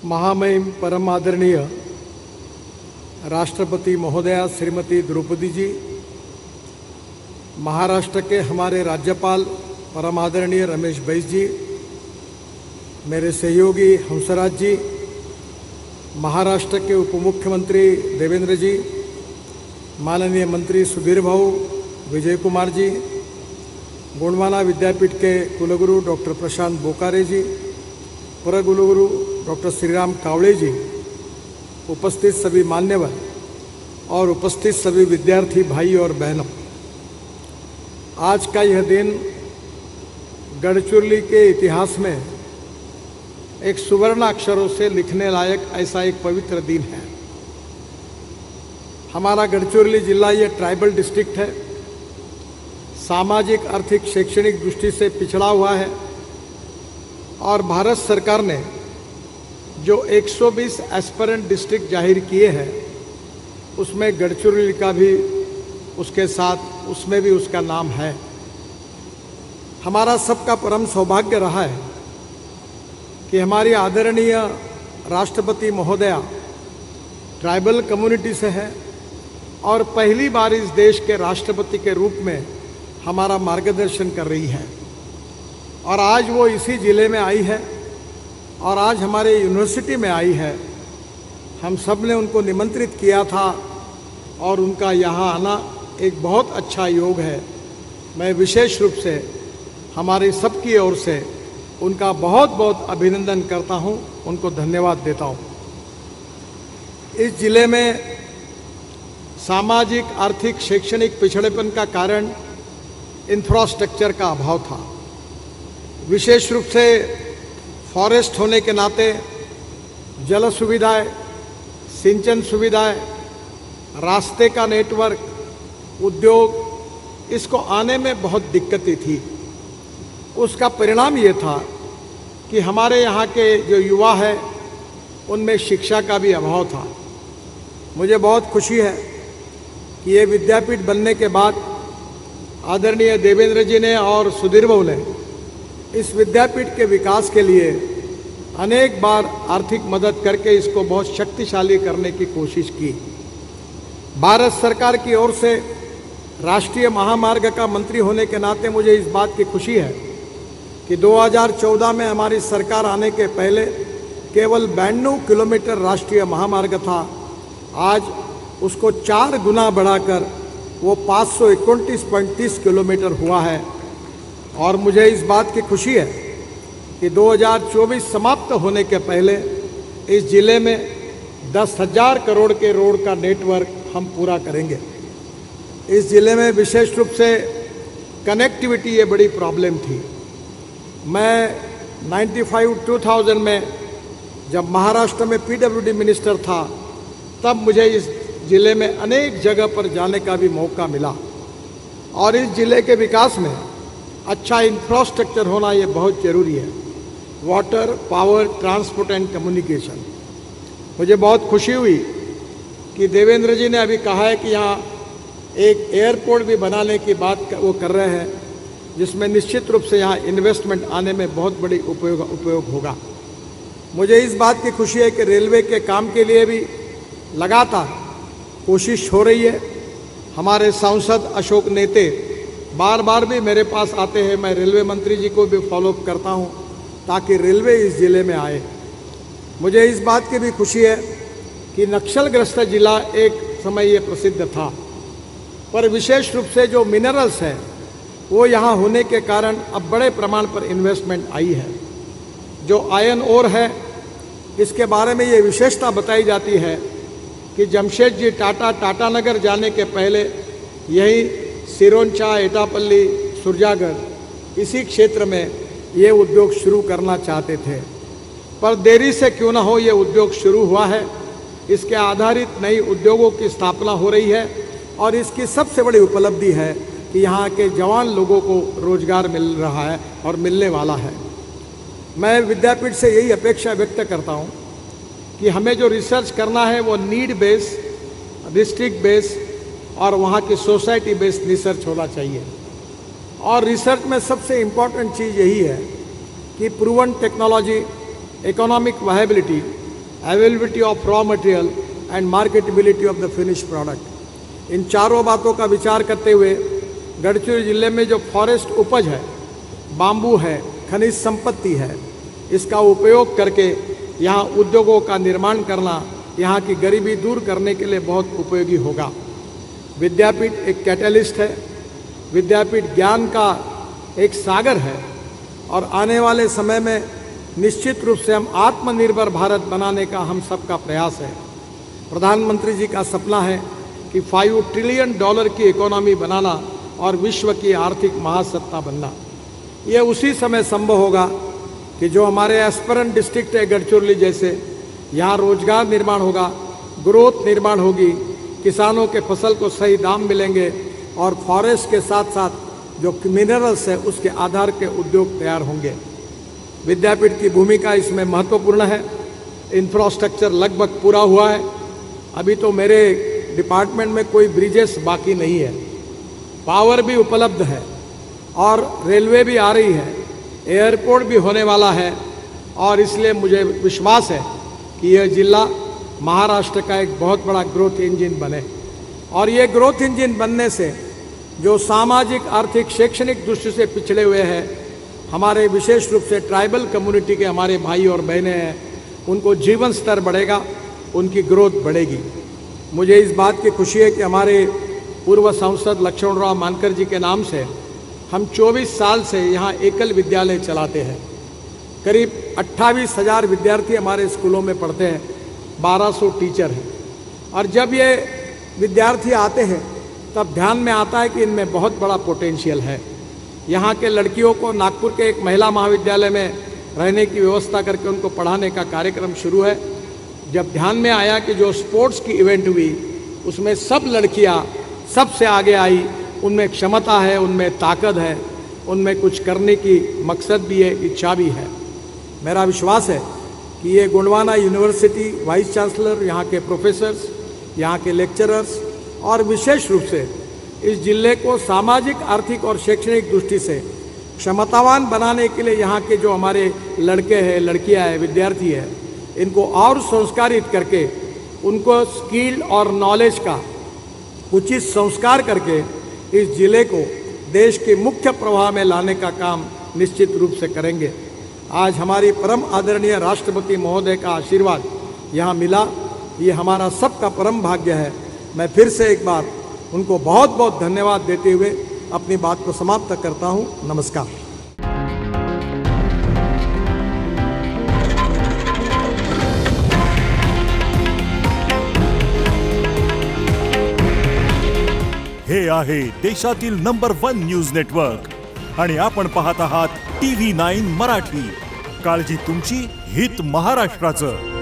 महामहिम परम आदरणीय राष्ट्रपति महोदया श्रीमती द्रौपदी जी, महाराष्ट्र के हमारे राज्यपाल परम आदरणीय रमेश बैस जी, मेरे सहयोगी हंसराज जी, महाराष्ट्र के उप मुख्यमंत्री देवेंद्र जी, माननीय मंत्री सुधीर भाऊ विजय कुमार जी, गोंडवाना विद्यापीठ के कुलगुरु डॉक्टर प्रशांत बोकारे जी, कुलगुरु डॉक्टर श्रीराम कावड़े जी, उपस्थित सभी मान्यवर और उपस्थित सभी विद्यार्थी भाई और बहनों, आज का यह दिन गढ़चिरौली के इतिहास में एक सुवर्ण अक्षरों से लिखने लायक ऐसा एक पवित्र दिन है। हमारा गढ़चिरौली जिला ये ट्राइबल डिस्ट्रिक्ट है, सामाजिक आर्थिक शैक्षणिक दृष्टि से पिछड़ा हुआ है और भारत सरकार ने जो 120 एस्पिरेंट डिस्ट्रिक्ट जाहिर किए हैं उसमें गढ़चिरौली का भी उसके साथ उसमें भी उसका नाम है। हमारा सबका परम सौभाग्य रहा है कि हमारी आदरणीय राष्ट्रपति महोदया ट्राइबल कम्युनिटी से है और पहली बार इस देश के राष्ट्रपति के रूप में हमारा मार्गदर्शन कर रही है और आज वो इसी ज़िले में आई है और आज हमारे यूनिवर्सिटी में आई है। हम सब ने उनको निमंत्रित किया था और उनका यहाँ आना एक बहुत अच्छा योग है। मैं विशेष रूप से हमारी सबकी ओर से उनका बहुत बहुत अभिनंदन करता हूँ, उनको धन्यवाद देता हूँ। इस जिले में सामाजिक आर्थिक शैक्षणिक पिछड़ेपन का कारण इंफ्रास्ट्रक्चर का अभाव था। विशेष रूप से फॉरेस्ट होने के नाते जल सुविधाएं, सिंचन सुविधाएं, रास्ते का नेटवर्क, उद्योग, इसको आने में बहुत दिक्कतें थी। उसका परिणाम ये था कि हमारे यहाँ के जो युवा हैं उनमें शिक्षा का भी अभाव था। मुझे बहुत खुशी है कि ये विद्यापीठ बनने के बाद आदरणीय देवेंद्र जी ने और सुधीर भाऊ ने इस विद्यापीठ के विकास के लिए अनेक बार आर्थिक मदद करके इसको बहुत शक्तिशाली करने की कोशिश की। भारत सरकार की ओर से राष्ट्रीय महामार्ग का मंत्री होने के नाते मुझे इस बात की खुशी है कि 2014 में हमारी सरकार आने के पहले केवल 92 किलोमीटर राष्ट्रीय महामार्ग था। आज उसको 4 गुना बढ़ाकर वो 529.30 किलोमीटर हुआ है और मुझे इस बात की खुशी है कि 2024 समाप्त होने के पहले इस जिले में 10,000 करोड़ के रोड का नेटवर्क हम पूरा करेंगे। इस जिले में विशेष रूप से कनेक्टिविटी ये बड़ी प्रॉब्लम थी। मैं 95-2000 में जब महाराष्ट्र में पीडब्ल्यूडी मिनिस्टर था तब मुझे इस ज़िले में अनेक जगह पर जाने का भी मौका मिला और इस ज़िले के विकास में अच्छा इंफ्रास्ट्रक्चर होना ये बहुत ज़रूरी है। Water, power, transport and communication. मुझे बहुत खुशी हुई कि देवेंद्र जी ने अभी कहा है कि यहाँ एक एयरपोर्ट भी बनाने की बात वो कर रहे हैं, जिसमें निश्चित रूप से यहाँ इन्वेस्टमेंट आने में बहुत बड़ी उपयोग होगा। मुझे इस बात की खुशी है कि रेलवे के काम के लिए भी लगातार कोशिश हो रही है। हमारे सांसद अशोक नेते बार बार भी मेरे पास आते हैं, मैं रेलवे मंत्री जी को भी फॉलोअप करता हूं ताकि रेलवे इस ज़िले में आए। मुझे इस बात की भी खुशी है कि नक्सलग्रस्त जिला एक समय ये प्रसिद्ध था, पर विशेष रूप से जो मिनरल्स हैं वो यहाँ होने के कारण अब बड़े प्रमाण पर इन्वेस्टमेंट आई है। जो आयरन ओर है इसके बारे में ये विशेषता बताई जाती है कि जमशेदजी टाटा नगर जाने के पहले यही सिरोंचा, एटापल्ली, सुरजागढ़ इसी क्षेत्र में ये उद्योग शुरू करना चाहते थे, पर देरी से क्यों ना हो ये उद्योग शुरू हुआ है। इसके आधारित नई उद्योगों की स्थापना हो रही है और इसकी सबसे बड़ी उपलब्धि है कि यहाँ के जवान लोगों को रोजगार मिल रहा है और मिलने वाला है। मैं विद्यापीठ से यही अपेक्षा व्यक्त करता हूँ कि हमें जो रिसर्च करना है वो नीड बेस, डिस्ट्रिक्ट बेस और वहाँ की सोसाइटी बेस्ड रिसर्च होना चाहिए। और रिसर्च में सबसे इम्पॉर्टेंट चीज़ यही है कि proven technology, economic viability availability of raw material and marketability of the finish product. इन चारों बातों का विचार करते हुए गढ़चिरौली जिले में जो फॉरेस्ट उपज है, बाम्बू है, खनिज संपत्ति है, इसका उपयोग करके यहाँ उद्योगों का निर्माण करना यहाँ की गरीबी दूर करने के लिए बहुत उपयोगी होगा। विद्यापीठ एक कैटलिस्ट है, विद्यापीठ ज्ञान का एक सागर है और आने वाले समय में निश्चित रूप से हम आत्मनिर्भर भारत बनाने का हम सबका प्रयास है। प्रधानमंत्री जी का सपना है कि $5 ट्रिलियन की इकोनॉमी बनाना और विश्व की आर्थिक महासत्ता बनना। ये उसी समय संभव होगा कि जो हमारे एस्पिरेंट डिस्ट्रिक्ट है गढ़चिरौली जैसे, यहाँ रोजगार निर्माण होगा, ग्रोथ निर्माण होगी, किसानों के फसल को सही दाम मिलेंगे और फॉरेस्ट के साथ साथ जो मिनरल्स है उसके आधार के उद्योग तैयार होंगे। विद्यापीठ की भूमिका इसमें महत्वपूर्ण है। इंफ्रास्ट्रक्चर लगभग पूरा हुआ है। अभी तो मेरे डिपार्टमेंट में कोई ब्रिजेस बाकी नहीं है, पावर भी उपलब्ध है और रेलवे भी आ रही है, एयरपोर्ट भी होने वाला है और इसलिए मुझे विश्वास है कि यह जिला महाराष्ट्र का एक बहुत बड़ा ग्रोथ इंजन बने। और ये ग्रोथ इंजन बनने से जो सामाजिक, आर्थिक, शैक्षणिक दृष्टि से पिछड़े हुए हैं, हमारे विशेष रूप से ट्राइबल कम्युनिटी के हमारे भाई और बहनें हैं, उनको जीवन स्तर बढ़ेगा, उनकी ग्रोथ बढ़ेगी। मुझे इस बात की खुशी है कि हमारे पूर्व सांसद लक्ष्मणराव मानकर जी के नाम से हम 24 साल से यहाँ एकल विद्यालय चलाते हैं। करीब 28,000 विद्यार्थी हमारे स्कूलों में पढ़ते हैं, 1200 टीचर हैं। और जब ये विद्यार्थी आते हैं तब ध्यान में आता है कि इनमें बहुत बड़ा पोटेंशियल है। यहाँ के लड़कियों को नागपुर के एक महिला महाविद्यालय में रहने की व्यवस्था करके उनको पढ़ाने का कार्यक्रम शुरू है। जब ध्यान में आया कि जो स्पोर्ट्स की इवेंट हुई उसमें सब लड़कियाँ सबसे आगे आई, उनमें क्षमता है, उनमें ताकत है, उनमें कुछ करने की मकसद भी है, इच्छा भी है। मेरा विश्वास है कि ये गोंडवाना यूनिवर्सिटी, वाइस चांसलर, यहाँ के प्रोफेसर्स, यहाँ के लेक्चरर्स और विशेष रूप से इस जिले को सामाजिक, आर्थिक और शैक्षणिक दृष्टि से क्षमतावान बनाने के लिए यहाँ के जो हमारे लड़के हैं, लड़कियाँ हैं, विद्यार्थी हैं, इनको और संस्कारित करके उनको स्किल और नॉलेज का उचित संस्कार करके इस जिले को देश के मुख्य प्रवाह में लाने का काम निश्चित रूप से करेंगे। आज हमारी परम आदरणीय राष्ट्रपति महोदय का आशीर्वाद यहाँ मिला, ये हमारा सबका परम भाग्य है। मैं फिर से एक बार उनको बहुत बहुत धन्यवाद देते हुए अपनी बात को समाप्त करता हूँ। नमस्कार। हे आहे देशातील नंबर 1 न्यूज नेटवर्क आणि आपण पाहत आहात TV9 मराठी। काळजी तुमची, हित महाराष्ट्राचं।